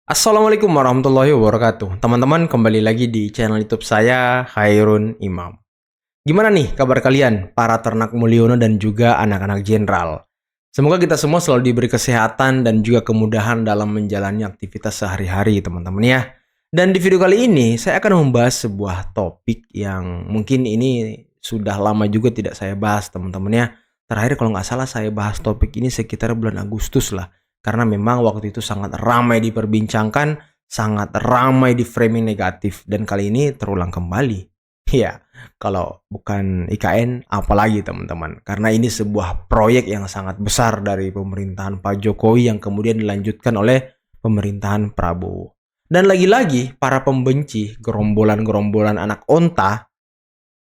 Assalamualaikum warahmatullahi wabarakatuh. Teman-teman, kembali lagi di channel YouTube saya, Khairun Imam. Gimana nih kabar kalian, para ternak Mulyono dan juga anak-anak jenderal? Semoga kita semua selalu diberi kesehatan dan juga kemudahan dalam menjalani aktivitas sehari-hari, teman-teman ya. Dan di video kali ini, saya akan membahas sebuah topik yang mungkin ini sudah lama juga tidak saya bahas, teman-teman ya. Terakhir kalau nggak salah saya bahas topik ini sekitar bulan Agustus lah. Karena memang waktu itu sangat ramai diperbincangkan, sangat ramai di framing negatif. Dan kali ini terulang kembali. Ya, kalau bukan IKN, apalagi teman-teman. Karena ini sebuah proyek yang sangat besar dari pemerintahan Pak Jokowi yang kemudian dilanjutkan oleh pemerintahan Prabowo. Dan lagi-lagi, para pembenci gerombolan-gerombolan anak onta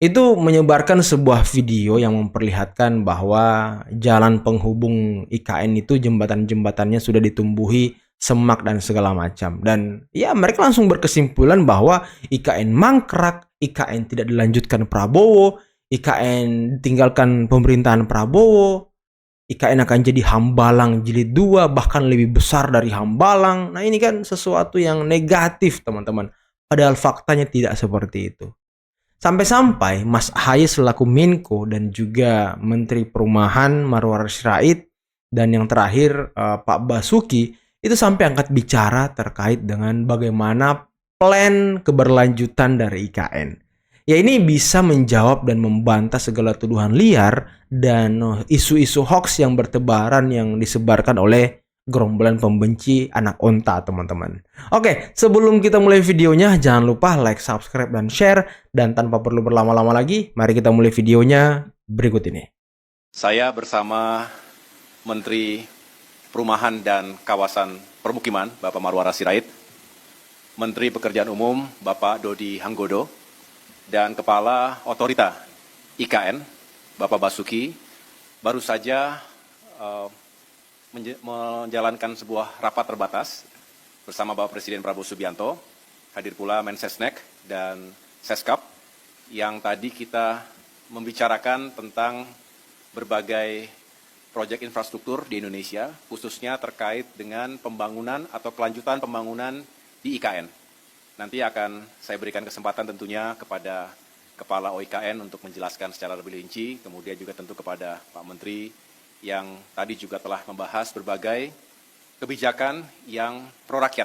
itu menyebarkan sebuah video yang memperlihatkan bahwa jalan penghubung IKN itu jembatan-jembatannya sudah ditumbuhi semak dan segala macam. Dan ya mereka langsung berkesimpulan bahwa IKN mangkrak, IKN tidak dilanjutkan Prabowo, IKN tinggalkan pemerintahan Prabowo, IKN akan jadi Hambalang jilid 2 bahkan lebih besar dari Hambalang. Nah ini kan sesuatu yang negatif teman-teman. Padahal faktanya tidak seperti itu. Sampai-sampai Mas Ahaye selaku Menko dan juga Menteri Perumahan Marwar Sirait dan yang terakhir Pak Basuki itu sampai angkat bicara terkait dengan bagaimana plan keberlanjutan dari IKN. Ya ini bisa menjawab dan membantah segala tuduhan liar dan isu-isu hoax yang bertebaran yang disebarkan oleh gerombolan pembenci anak onta teman-teman. Oke, sebelum kita mulai videonya jangan lupa like, subscribe, dan share. Dan tanpa perlu berlama-lama lagi, mari kita mulai videonya berikut ini. Saya bersama Menteri Perumahan dan Kawasan Permukiman, Bapak Marwar Sirait, Menteri Pekerjaan Umum, Bapak Dodi Hanggodo, dan Kepala Otorita IKN, Bapak Basuki, baru saja menjalankan sebuah rapat terbatas bersama Bapak Presiden Prabowo Subianto, hadir pula Mensesnek dan Seskap, yang tadi kita membicarakan tentang berbagai proyek infrastruktur di Indonesia, khususnya terkait dengan pembangunan atau kelanjutan pembangunan di IKN. Nanti akan saya berikan kesempatan tentunya kepada Kepala OIKN untuk menjelaskan secara lebih rinci, kemudian juga tentu kepada Pak Menteri yang tadi juga telah membahas berbagai kebijakan yang pro-rakyat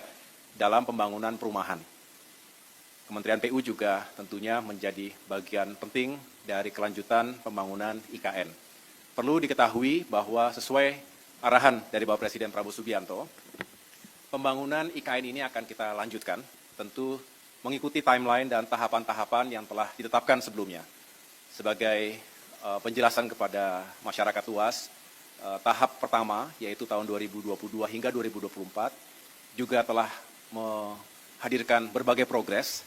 dalam pembangunan perumahan. Kementerian PU juga tentunya menjadi bagian penting dari kelanjutan pembangunan IKN. Perlu diketahui bahwa sesuai arahan dari Bapak Presiden Prabowo Subianto, pembangunan IKN ini akan kita lanjutkan, tentu mengikuti timeline dan tahapan-tahapan yang telah ditetapkan sebelumnya. Sebagai penjelasan kepada masyarakat luas, tahap pertama, yaitu tahun 2022 hingga 2024, juga telah menghadirkan berbagai progres.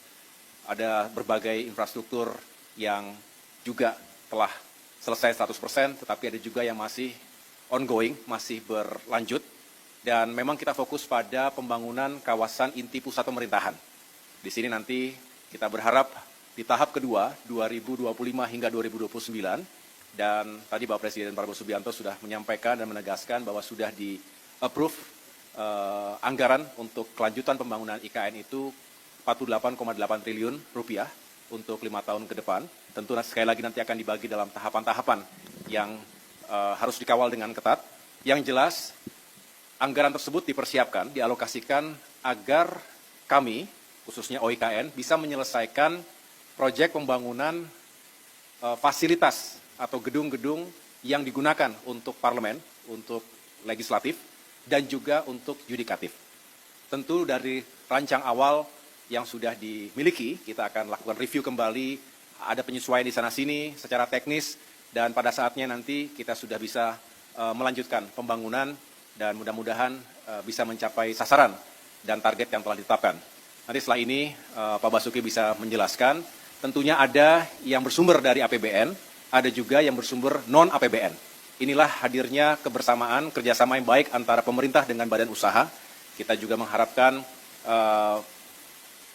Ada berbagai infrastruktur yang juga telah selesai 100%, tetapi ada juga yang masih ongoing, masih berlanjut. Dan memang kita fokus pada pembangunan kawasan inti pusat pemerintahan. Di sini nanti kita berharap di tahap kedua, 2025 hingga 2029, dan tadi Bapak Presiden Prabowo Subianto sudah menyampaikan dan menegaskan bahwa sudah di-approve anggaran untuk kelanjutan pembangunan IKN itu 48,8 triliun rupiah untuk 5 tahun ke depan. Tentu sekali lagi nanti akan dibagi dalam tahapan-tahapan yang harus dikawal dengan ketat. Yang jelas, anggaran tersebut dipersiapkan, dialokasikan agar kami, khususnya OIKN, bisa menyelesaikan proyek pembangunan fasilitas atau gedung-gedung yang digunakan untuk parlemen, untuk legislatif, dan juga untuk yudikatif. Tentu dari rancang awal yang sudah dimiliki, kita akan lakukan review kembali, ada penyesuaian di sana-sini secara teknis, dan pada saatnya nanti kita sudah bisa melanjutkan pembangunan, dan mudah-mudahan bisa mencapai sasaran dan target yang telah ditetapkan. Nanti setelah ini Pak Basuki bisa menjelaskan, tentunya ada yang bersumber dari APBN, ada juga yang bersumber non-APBN. Inilah hadirnya kebersamaan, kerjasama yang baik antara pemerintah dengan badan usaha. Kita juga mengharapkan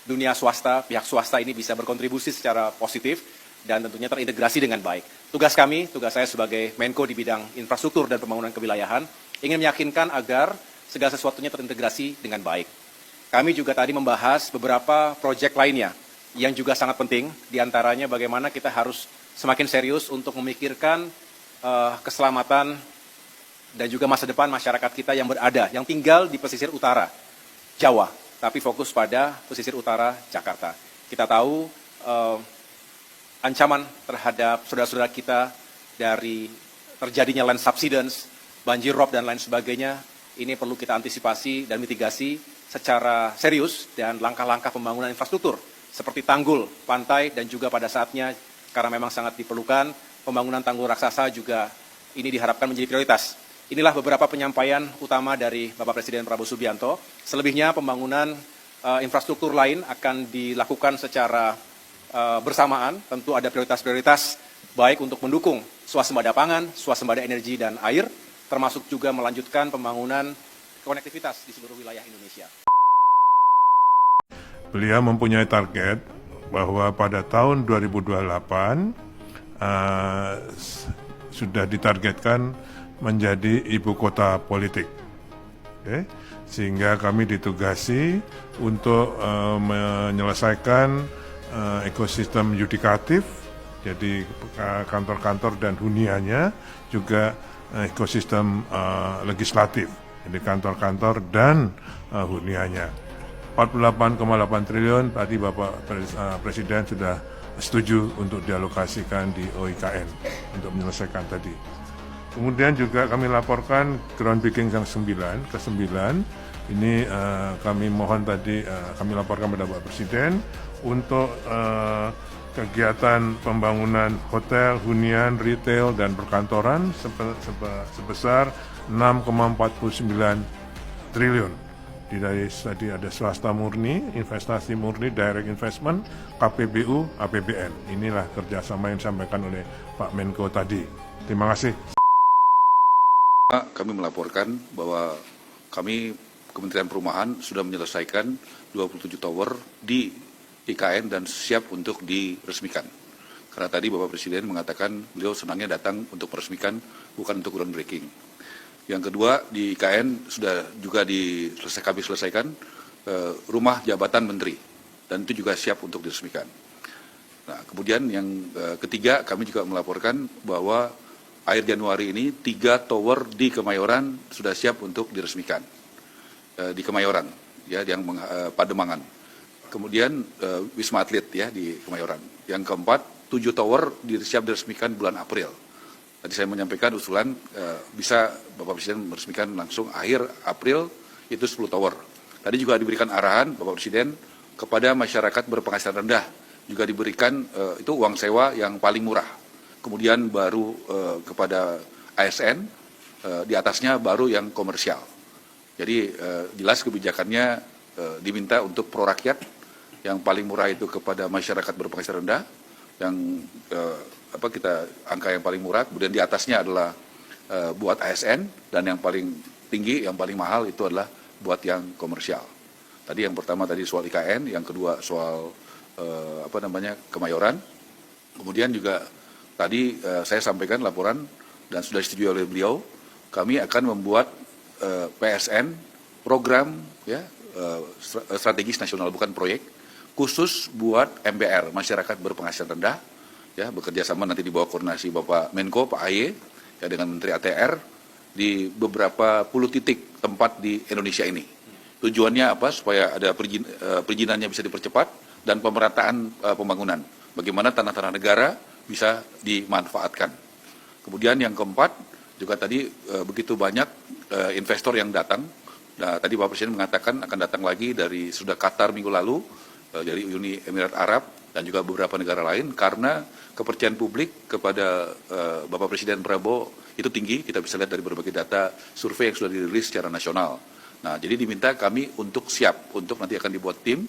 dunia swasta, pihak swasta ini bisa berkontribusi secara positif dan tentunya terintegrasi dengan baik. Tugas kami, tugas saya sebagai Menko di bidang infrastruktur dan pembangunan kewilayahan, ingin meyakinkan agar segala sesuatunya terintegrasi dengan baik. kami juga tadi membahas beberapa proyek lainnya yang juga sangat penting, diantaranya bagaimana kita harus semakin serius untuk memikirkan keselamatan dan juga masa depan masyarakat kita yang tinggal di pesisir utara Jawa, tapi fokus pada pesisir utara Jakarta. Kita tahu ancaman terhadap saudara-saudara kita dari terjadinya land subsidence, banjir rob dan lain sebagainya, ini perlu kita antisipasi dan mitigasi secara serius dan langkah-langkah pembangunan infrastruktur seperti tanggul, pantai, dan juga pada saatnya karena memang sangat diperlukan pembangunan tanggul raksasa juga ini diharapkan menjadi prioritas. Inilah beberapa penyampaian utama dari Bapak Presiden Prabowo Subianto. Selebihnya pembangunan infrastruktur lain akan dilakukan secara bersamaan. Tentu ada prioritas-prioritas baik untuk mendukung swasembada pangan, swasembada energi dan air, termasuk juga melanjutkan pembangunan konektivitas di seluruh wilayah Indonesia. Beliau mempunyai target bahwa pada tahun 2028 sudah ditargetkan menjadi ibu kota politik. Sehingga kami ditugasi untuk menyelesaikan ekosistem yudikatif, jadi kantor-kantor dan huniannya, juga ekosistem legislatif, jadi kantor-kantor dan huniannya. 48,8 triliun tadi Bapak Presiden sudah setuju untuk dialokasikan di OIKN untuk menyelesaikan tadi. Kemudian juga kami laporkan groundbreaking yang ke-9 ini kami mohon tadi kami laporkan pada Bapak Presiden untuk kegiatan pembangunan hotel, hunian, retail, dan perkantoran sebesar 6,49 triliun. Tadi ada swasta murni, investasi murni, direct investment, KPBU, APBN. Inilah kerjasama yang disampaikan oleh Pak Menko tadi. Terima kasih. Kami melaporkan bahwa kami Kementerian Perumahan sudah menyelesaikan 27 tower di IKN dan siap untuk diresmikan. Karena tadi Bapak Presiden mengatakan beliau senangnya datang untuk meresmikan, bukan untuk groundbreaking. Yang kedua, di IKN sudah juga kami selesaikan rumah jabatan menteri, dan itu juga siap untuk diresmikan. Nah, kemudian yang ketiga, kami juga melaporkan bahwa akhir Januari ini 3 tower di Kemayoran sudah siap untuk diresmikan di Kemayoran, ya, yang Pademangan. Kemudian Wisma Atlet ya di Kemayoran. Yang keempat, 7 tower siap diresmikan bulan April. Tadi saya menyampaikan usulan bisa Bapak Presiden meresmikan langsung akhir April itu 10 tower. Tadi juga diberikan arahan Bapak Presiden kepada masyarakat berpenghasilan rendah juga diberikan itu uang sewa yang paling murah. Kemudian baru kepada ASN, di atasnya baru yang komersial. Jadi jelas kebijakannya diminta untuk pro rakyat, yang paling murah itu kepada masyarakat berpenghasilan rendah, yang angka yang paling murah, kemudian di atasnya adalah buat ASN, dan yang paling tinggi, yang paling mahal itu adalah buat yang komersial. Tadi yang pertama tadi soal IKN, yang kedua soal Kemayoran, kemudian juga tadi saya sampaikan laporan dan sudah disetujui oleh beliau, kami akan membuat PSN program ya strategis nasional, bukan proyek, khusus buat MBR, masyarakat berpenghasilan rendah, ya, bekerja sama nanti di bawah koordinasi Bapak Menko, Pak AY, ya, dengan Menteri ATR di beberapa puluh titik tempat di Indonesia ini. Tujuannya apa? Supaya ada perizinannya bisa dipercepat dan pemerataan pembangunan. Bagaimana tanah-tanah negara bisa dimanfaatkan. Kemudian yang keempat, juga tadi begitu banyak investor yang datang. Nah, tadi Bapak Presiden mengatakan akan datang lagi dari sudah Qatar minggu lalu, dari Uni Emirat Arab, dan juga beberapa negara lain, karena kepercayaan publik kepada Bapak Presiden Prabowo itu tinggi. Kita bisa lihat dari berbagai data survei yang sudah dirilis secara nasional. Nah, jadi diminta kami untuk siap, untuk nanti akan dibuat tim,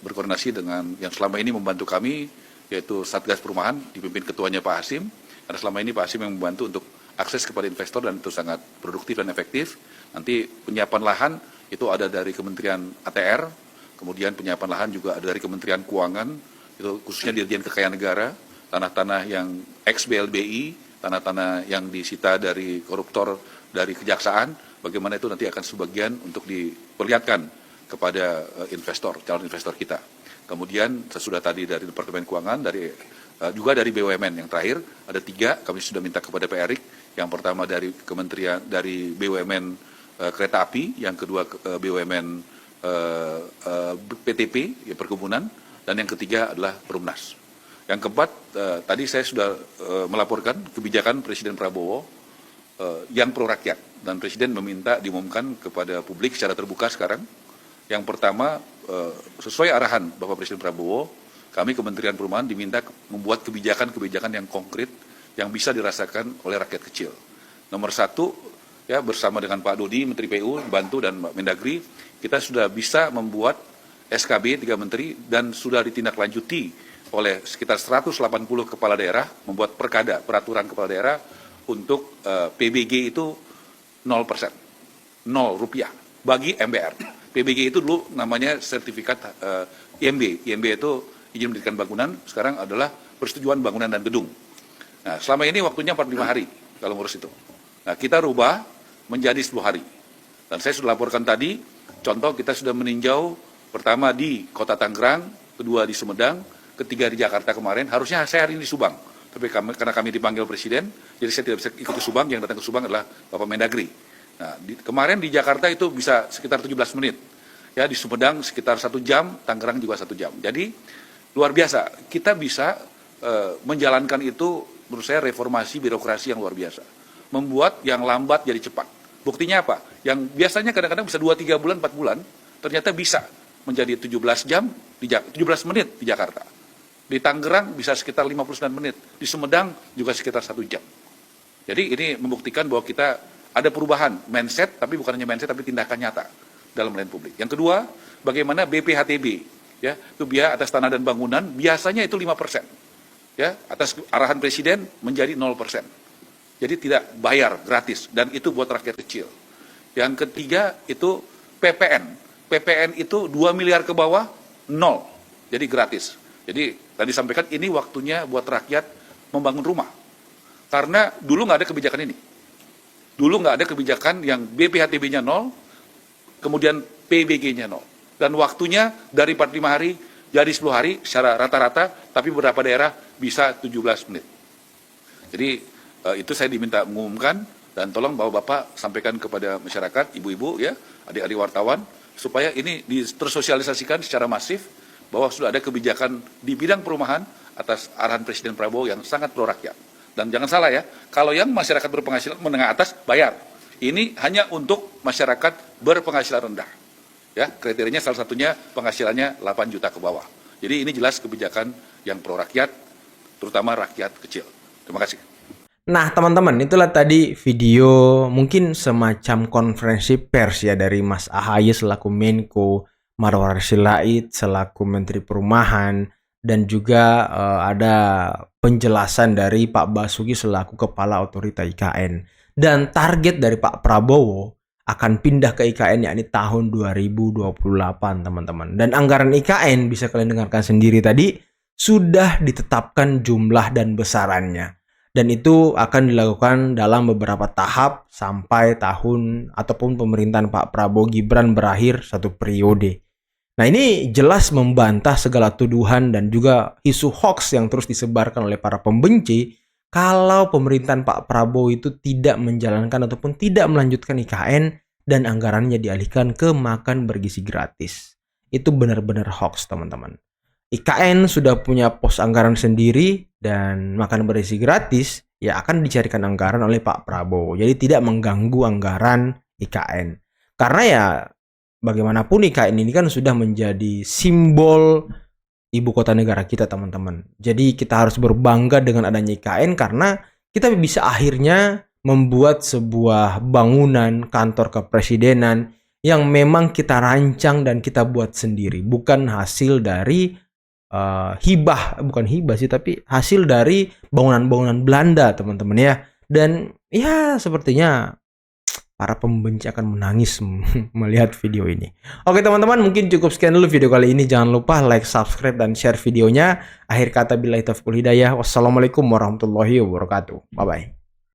berkoordinasi dengan yang selama ini membantu kami, yaitu Satgas Perumahan, dipimpin ketuanya Pak Hasim, karena selama ini Pak Hasim yang membantu untuk akses kepada investor dan itu sangat produktif dan efektif. Nanti penyiapan lahan itu ada dari Kementerian ATR, kemudian penyiapan lahan juga ada dari Kementerian Keuangan, itu khususnya Dirjen Kekayaan Negara, tanah-tanah yang ex-BLBI, tanah-tanah yang disita dari koruptor dari Kejaksaan, bagaimana itu nanti akan sebagian untuk diperlihatkan kepada investor, calon investor kita. Kemudian sesudah tadi dari Departemen Keuangan, juga dari BUMN yang terakhir ada 3 kami sudah minta kepada Pak Erik. Yang pertama dari Kementerian dari BUMN Kereta Api, yang kedua BUMN PTP ya, perkebunan, dan yang ketiga adalah Perumnas. Yang keempat tadi saya sudah melaporkan kebijakan Presiden Prabowo yang pro rakyat, dan Presiden meminta diumumkan kepada publik secara terbuka sekarang. Yang pertama, sesuai arahan Bapak Presiden Prabowo, kami Kementerian Perumahan diminta membuat kebijakan-kebijakan yang konkret yang bisa dirasakan oleh rakyat kecil. Nomor 1, ya, bersama dengan Pak Dodi, Menteri PU, Bantu, dan Mbak Mendagri, kita sudah bisa membuat SKB 3 Menteri dan sudah ditindaklanjuti oleh sekitar 180 kepala daerah, membuat peraturan kepala daerah untuk PBG itu 0%, 0 rupiah bagi MBR. PBG itu dulu namanya sertifikat IMB. IMB itu izin mendirikan bangunan, sekarang adalah persetujuan bangunan dan gedung. Nah, selama ini waktunya 45 hari kalau ngurus itu. Nah, kita rubah menjadi 10 hari. Dan saya sudah laporkan tadi, contoh kita sudah meninjau pertama di Kota Tangerang, kedua di Sumedang, ketiga di Jakarta kemarin. Harusnya saya hari ini di Subang, tapi karena kami dipanggil Presiden, jadi saya tidak bisa ikut ke Subang. Yang datang ke Subang adalah Bapak Mendagri. Nah, kemarin di Jakarta itu bisa sekitar 17 menit. Ya, di Sumedang sekitar 1 jam, Tangerang juga 1 jam. Jadi, luar biasa. Kita bisa menjalankan itu, menurut saya reformasi birokrasi yang luar biasa. Membuat yang lambat jadi cepat. Buktinya apa? Yang biasanya kadang-kadang bisa 2-3 bulan, 4 bulan, ternyata bisa menjadi 17 jam, 17 menit di Jakarta. Di Tangerang bisa sekitar 59 menit. Di Sumedang juga sekitar 1 jam. Jadi ini membuktikan bahwa kita ada perubahan mindset, tapi bukan hanya mindset, tapi tindakan nyata dalam pelayanan publik. Yang kedua, bagaimana BPHTB, ya, itu biaya atas tanah dan bangunan, biasanya itu 5%. Ya, atas arahan Presiden menjadi 0%. Jadi tidak bayar, gratis, dan itu buat rakyat kecil. Yang ketiga itu PPN. PPN itu 2 miliar ke bawah, 0. Jadi gratis. Jadi tadi sampaikan ini waktunya buat rakyat membangun rumah. Karena dulu nggak ada kebijakan ini. Dulu nggak ada kebijakan yang BPHTB-nya 0, kemudian PBG-nya 0. Dan waktunya dari 45 hari jadi 10 hari secara rata-rata, tapi beberapa daerah bisa 17 menit. Jadi itu saya diminta mengumumkan, dan tolong Bapak-Bapak sampaikan kepada masyarakat, ibu-ibu, ya, adik-adik wartawan, supaya ini tersosialisasikan secara masif, bahwa sudah ada kebijakan di bidang perumahan atas arahan Presiden Prabowo yang sangat pro rakyat. Dan jangan salah ya, kalau yang masyarakat berpenghasilan menengah atas bayar. Ini hanya untuk masyarakat berpenghasilan rendah. Ya, kriterianya salah satunya penghasilannya 8 juta ke bawah. Jadi ini jelas kebijakan yang pro rakyat, terutama rakyat kecil. Terima kasih. Nah, teman-teman, itulah tadi video mungkin semacam konferensi pers ya dari Mas AHY selaku Menko, Marwar Sirait selaku Menteri Perumahan, dan juga ada penjelasan dari Pak Basuki selaku Kepala Otorita IKN. Dan target dari Pak Prabowo akan pindah ke IKN yakni tahun 2028, teman-teman. Dan anggaran IKN bisa kalian dengarkan sendiri tadi sudah ditetapkan jumlah dan besarannya. Dan itu akan dilakukan dalam beberapa tahap sampai tahun ataupun pemerintahan Pak Prabowo Gibran berakhir 1 periode. Nah, ini jelas membantah segala tuduhan dan juga isu hoax yang terus disebarkan oleh para pembenci kalau pemerintahan Pak Prabowo itu tidak menjalankan ataupun tidak melanjutkan IKN dan anggarannya dialihkan ke makan bergizi gratis. Itu benar-benar hoax, teman-teman. IKN sudah punya pos anggaran sendiri dan makan bergizi gratis ya akan dicarikan anggaran oleh Pak Prabowo. Jadi tidak mengganggu anggaran IKN. Karena ya bagaimanapun IKN ini kan sudah menjadi simbol ibu kota negara kita, teman-teman. Jadi kita harus berbangga dengan adanya IKN karena kita bisa akhirnya membuat sebuah bangunan kantor kepresidenan yang memang kita rancang dan kita buat sendiri. Bukan hasil dari bukan hibah sih, tapi hasil dari bangunan-bangunan Belanda, teman-teman ya. Dan ya sepertinya para pembenci akan menangis melihat video ini. Oke teman-teman, mungkin cukup sekian dulu video kali ini. Jangan lupa like, subscribe, dan share videonya. Akhir kata billahi taufiq wal hidayah. Wassalamualaikum warahmatullahi wabarakatuh. Bye-bye.